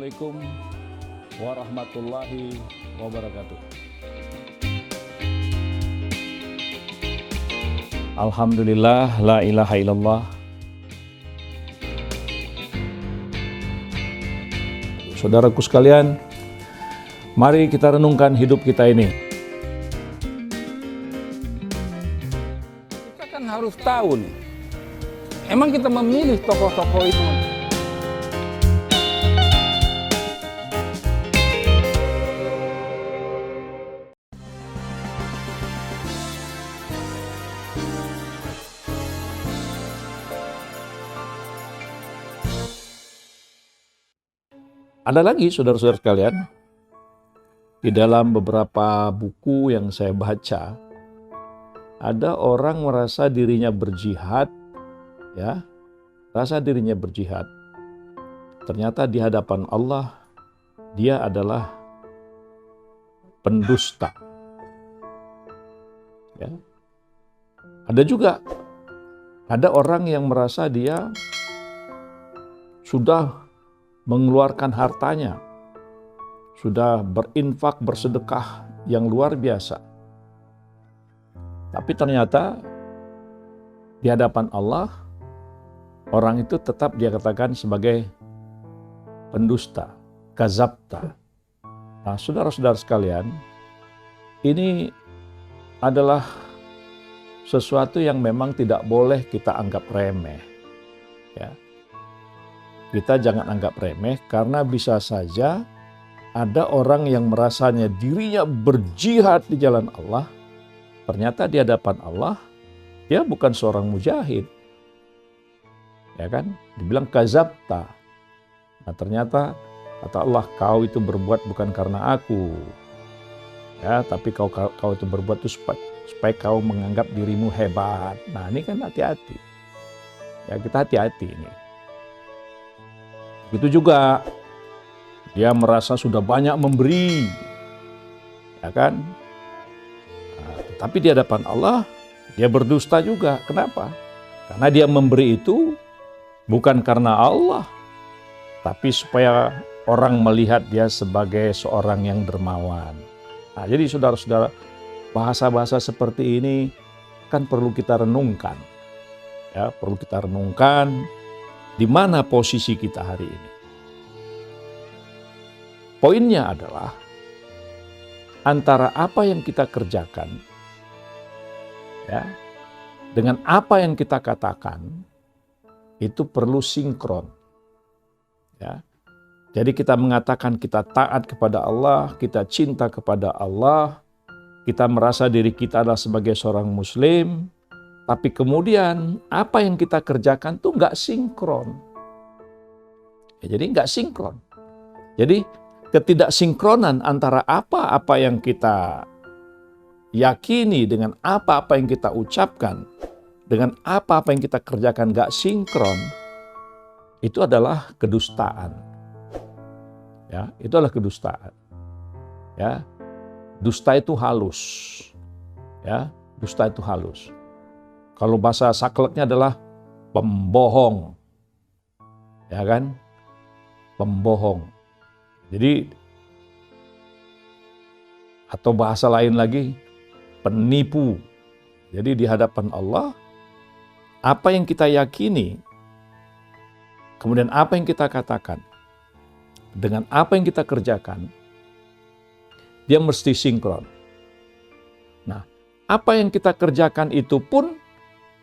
Assalamualaikum warahmatullahi wabarakatuh. Alhamdulillah, la ilaha illallah. Saudaraku sekalian, mari kita renungkan hidup kita ini. Kita kan harus tahu nih, emang kita memilih tokoh-tokoh itu. Ada lagi saudara-saudara sekalian, di dalam beberapa buku yang saya baca, ada orang merasa dirinya berjihad, ya, rasa dirinya berjihad. Ternyata di hadapan Allah, dia adalah pendusta. Ya. Ada orang yang merasa dia sudah mengeluarkan hartanya, sudah berinfak, bersedekah yang luar biasa. Tapi ternyata di hadapan Allah, orang itu tetap dia katakan sebagai pendusta, kazabta. Nah, saudara-saudara sekalian, ini adalah sesuatu yang memang tidak boleh kita anggap remeh. Ya. Kita jangan anggap remeh karena bisa saja ada orang yang merasanya dirinya berjihad di jalan Allah. Ternyata di hadapan Allah, dia bukan seorang mujahid. Ya kan? Dibilang kazabta. Nah ternyata kata Allah, kau itu berbuat bukan karena aku. Ya, tapi kau itu berbuat itu supaya kau menganggap dirimu hebat. Nah ini kan hati-hati. Ya kita hati-hati ini. Begitu juga dia merasa sudah banyak memberi, ya kan? Nah, tapi di hadapan Allah dia berdusta juga. Kenapa? Karena dia memberi itu bukan karena Allah, tapi supaya orang melihat dia sebagai seorang yang dermawan. Nah, jadi saudara-saudara, bahasa-bahasa seperti ini kan perlu kita renungkan. Ya, perlu kita renungkan. Di mana posisi kita hari ini? Poinnya adalah antara apa yang kita kerjakan, ya, dengan apa yang kita katakan itu perlu sinkron. Ya. Jadi kita mengatakan kita taat kepada Allah, kita cinta kepada Allah, kita merasa diri kita adalah sebagai seorang Muslim. Tapi kemudian apa yang kita kerjakan tuh nggak sinkron. Ya, jadi nggak sinkron. Jadi ketidaksinkronan antara apa-apa yang kita yakini dengan apa-apa yang kita ucapkan, dengan apa-apa yang kita kerjakan nggak sinkron, itu adalah kedustaan. Ya, itu adalah kedustaan. Ya, dusta itu halus. Ya, dusta itu halus. Kalau bahasa sakleknya adalah pembohong. Ya kan? Pembohong. Jadi, atau bahasa lain lagi, penipu. Jadi di hadapan Allah, apa yang kita yakini, kemudian apa yang kita katakan, dengan apa yang kita kerjakan, dia mesti sinkron. Nah, apa yang kita kerjakan itu pun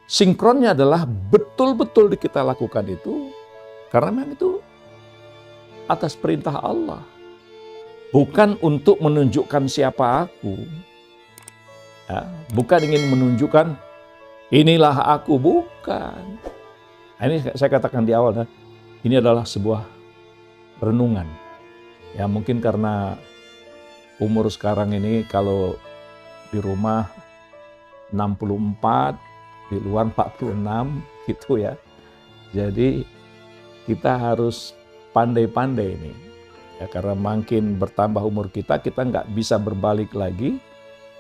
sinkronnya adalah betul-betul kita lakukan itu karena memang itu atas perintah Allah. Bukan untuk menunjukkan siapa aku. Ya, bukan ingin menunjukkan inilah aku, bukan. Nah, ini saya katakan di awal, ini adalah sebuah renungan. Ya mungkin karena umur sekarang ini kalau di rumah 64, di luar 46 gitu ya. Jadi kita harus pandai-pandai ini. Ya, karena makin bertambah umur kita nggak bisa berbalik lagi.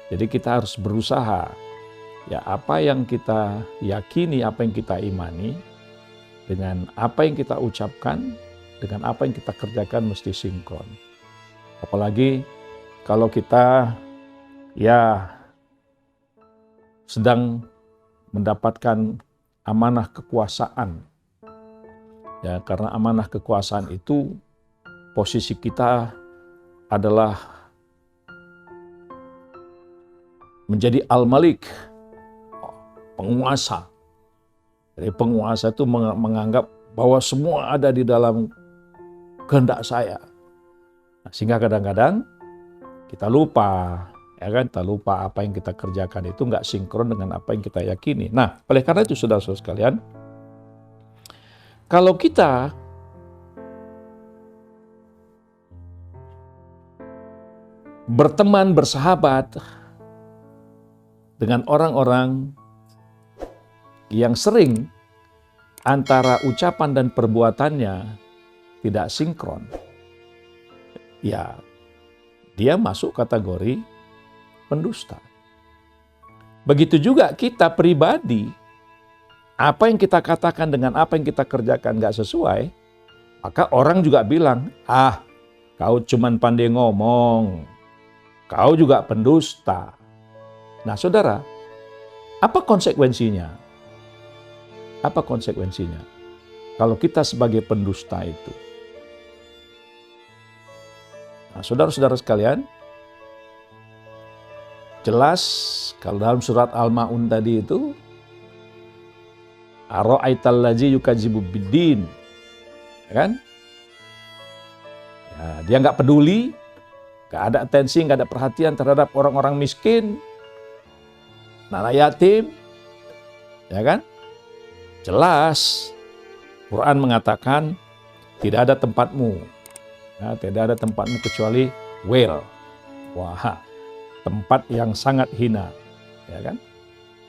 Jadi kita harus berusaha. Ya, apa yang kita yakini, apa yang kita imani, dengan apa yang kita ucapkan, dengan apa yang kita kerjakan mesti sinkron. Apalagi kalau kita sedang mendapatkan amanah kekuasaan. Ya, karena amanah kekuasaan itu posisi kita adalah menjadi al-malik, penguasa. Jadi penguasa itu menganggap bahwa semua ada di dalam kehendak saya. Nah, sehingga kadang-kadang kita lupa, kita lupa apa yang kita kerjakan itu nggak sinkron dengan apa yang kita yakini. Nah, oleh karena itu saudara-saudara sekalian, kalau kita berteman, bersahabat dengan orang-orang yang sering antara ucapan dan perbuatannya tidak sinkron, ya dia masuk kategori pendusta. Begitu juga kita pribadi, apa yang kita katakan dengan apa yang kita kerjakan nggak sesuai, maka orang juga bilang, kau cuman pandai ngomong, kau juga pendusta. Nah saudara, apa konsekuensinya? Apa konsekuensinya kalau kita sebagai pendusta itu? Nah, saudara-saudara sekalian, jelas kalau dalam surat Al-Ma'un tadi itu, Ara'aital ladzi yukadzibu biddin, kan? Ya, dia nggak peduli, nggak ada atensi, nggak ada perhatian terhadap orang-orang miskin, anak yatim, ya kan? Jelas, Quran mengatakan tidak ada tempatmu, tidak ada tempatmu kecuali well, tempat yang sangat hina, ya kan?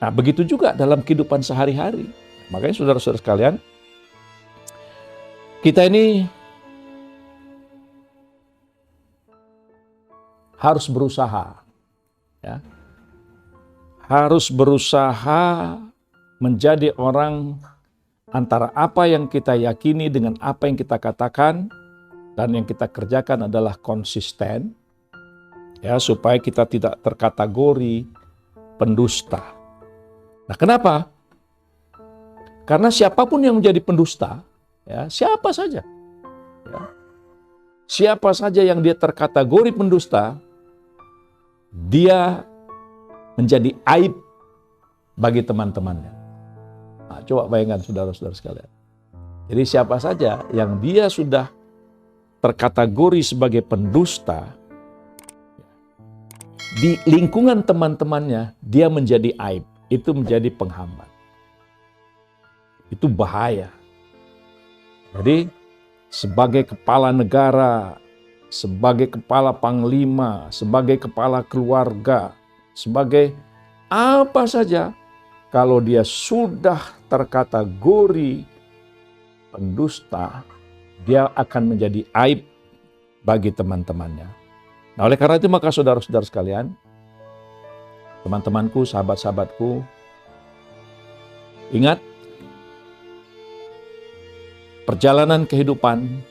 Nah, begitu juga dalam kehidupan sehari-hari. Makanya saudara-saudara sekalian, kita ini harus berusaha, ya, harus berusaha menjadi orang antara apa yang kita yakini dengan apa yang kita katakan dan yang kita kerjakan adalah konsisten, ya, supaya kita tidak terkategori pendusta. Nah, kenapa? Karena siapapun yang menjadi pendusta, ya, siapa saja, ya, siapa saja yang dia terkategori pendusta, dia menjadi aib bagi teman-temannya. Nah, coba bayangkan saudara-saudara sekalian. Jadi siapa saja yang dia sudah terkategori sebagai pendusta, di lingkungan teman-temannya dia menjadi aib, itu menjadi penghambat. Itu bahaya. Jadi sebagai kepala negara, sebagai kepala panglima, sebagai kepala keluarga, sebagai apa saja, kalau dia sudah terkategori pendusta, dia akan menjadi aib bagi teman-temannya. Nah, oleh karena itu maka saudara-saudara sekalian, teman-temanku, sahabat-sahabatku, ingat, perjalanan kehidupan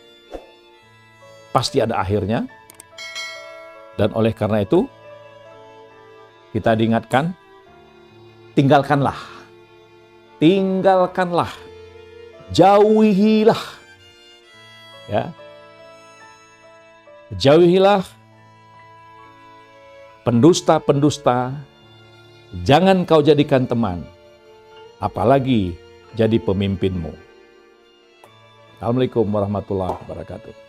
pasti ada akhirnya. Dan oleh karena itu, kita diingatkan, tinggalkanlah, jauhilah, ya, jauhilah pendusta-pendusta, jangan kau jadikan teman, apalagi jadi pemimpinmu. Assalamualaikum warahmatullahi wabarakatuh.